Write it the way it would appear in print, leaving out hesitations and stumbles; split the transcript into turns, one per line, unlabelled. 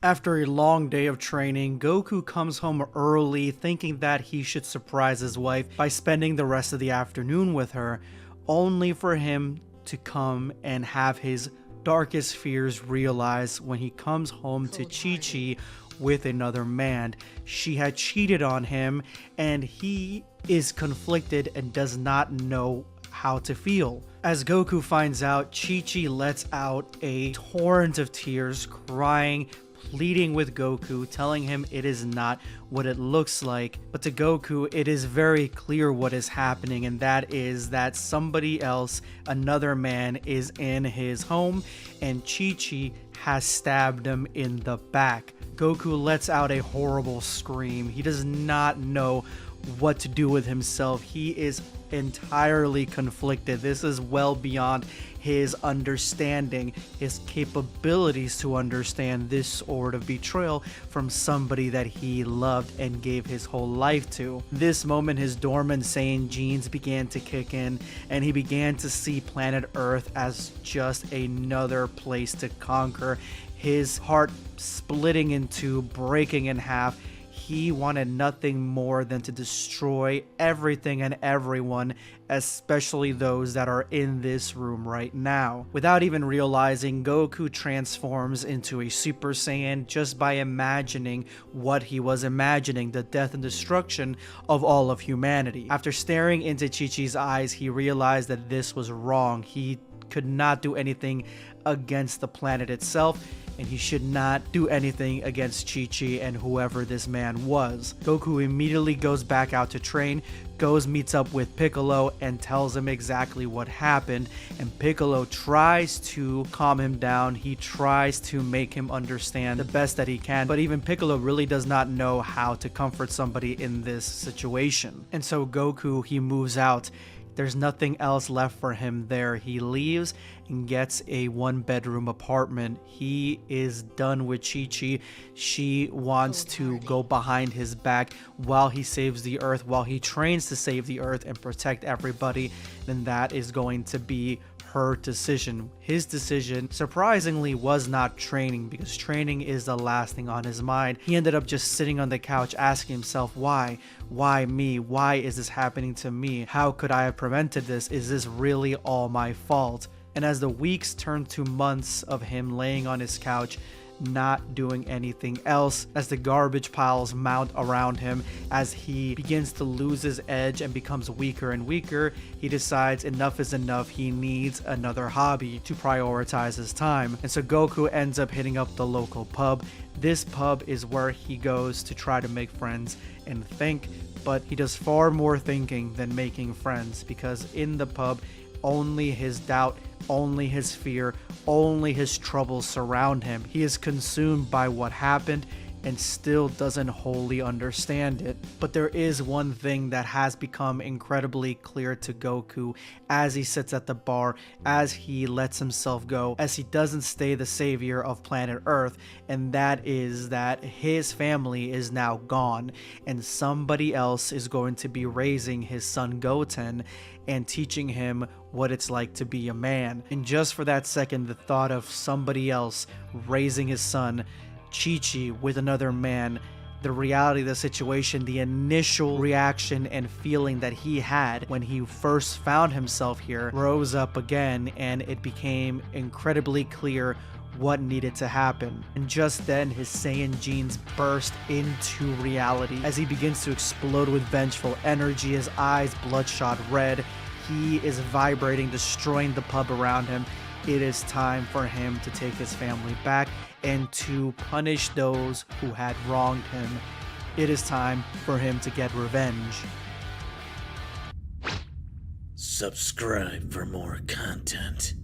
After a long day of training, Goku comes home early thinking that he should surprise his wife by spending the rest of the afternoon with her, only for him to come and have his darkest fears realized when he comes home to Chi-Chi with another man. She had cheated on him and he is conflicted and does not know how to feel. As Goku finds out, Chi-Chi lets out a torrent of tears, crying, pleading with Goku, telling him it is not what it looks like. But to Goku, it is very clear what is happening, and that is that somebody else, another man, is in his home, and Chi-Chi has stabbed him in the back. Goku lets out a horrible scream. He does not know what to do with himself. He is entirely conflicted. This is well beyond his understanding, his capabilities to understand this sort of betrayal from somebody that he loved and gave his whole life to. This moment, his dormant Saiyan genes began to kick in, and he began to see planet Earth as just another place to conquer. His heart splitting in two, breaking in half. He wanted nothing more than to destroy everything and everyone, especially those that are in this room right now. Without even realizing, Goku transforms into a Super Saiyan just by imagining what he was imagining, the death and destruction of all of humanity. After staring into Chi-Chi's eyes, he realized that this was wrong. He could not do anything against the planet itself, and he should not do anything against Chi-Chi and whoever this man was. Goku immediately goes back out to train, meets up with Piccolo and tells him exactly what happened, and Piccolo tries to calm him down. He tries to make him understand the best that he can, but even Piccolo really does not know how to comfort somebody in this situation. And so Goku, he moves out. There's nothing else left for him there. He leaves and gets a one-bedroom apartment. He is done with Chi-Chi. She wants to go behind his back while he saves the Earth, while he trains to save the Earth and protect everybody. Then that is going to be her decision. His decision, surprisingly, was not training, because training is the last thing on his mind. He ended up just sitting on the couch asking himself, why? Why me? Why is this happening to me? How could I have prevented this? Is this really all my fault? And as the weeks turned to months of him laying on his couch, not doing anything else, as the garbage piles mount around him, as he begins to lose his edge and becomes weaker and weaker, he decides enough is enough. He needs another hobby to prioritize his time. And so Goku ends up hitting up the local pub. This pub is where he goes to try to make friends and think, but he does far more thinking than making friends, because in the pub, only his doubt, only his fear, only his troubles surround him. He is consumed by what happened and still doesn't wholly understand it. But there is one thing that has become incredibly clear to Goku as he sits at the bar, as he lets himself go, as he doesn't stay the savior of planet Earth, and that is that his family is now gone, and somebody else is going to be raising his son Goten and teaching him what it's like to be a man. And just for that second, the thought of somebody else raising his son, Chi-Chi, with another man, the reality of the situation, the initial reaction and feeling that he had when he first found himself here rose up again, and it became incredibly clear what needed to happen. And just then, his Saiyan genes burst into reality as he begins to explode with vengeful energy, his eyes bloodshot red. He is vibrating, destroying the pub around him. It is time for him to take his family back and to punish those who had wronged him. It is time for him to get revenge.
Subscribe for more content.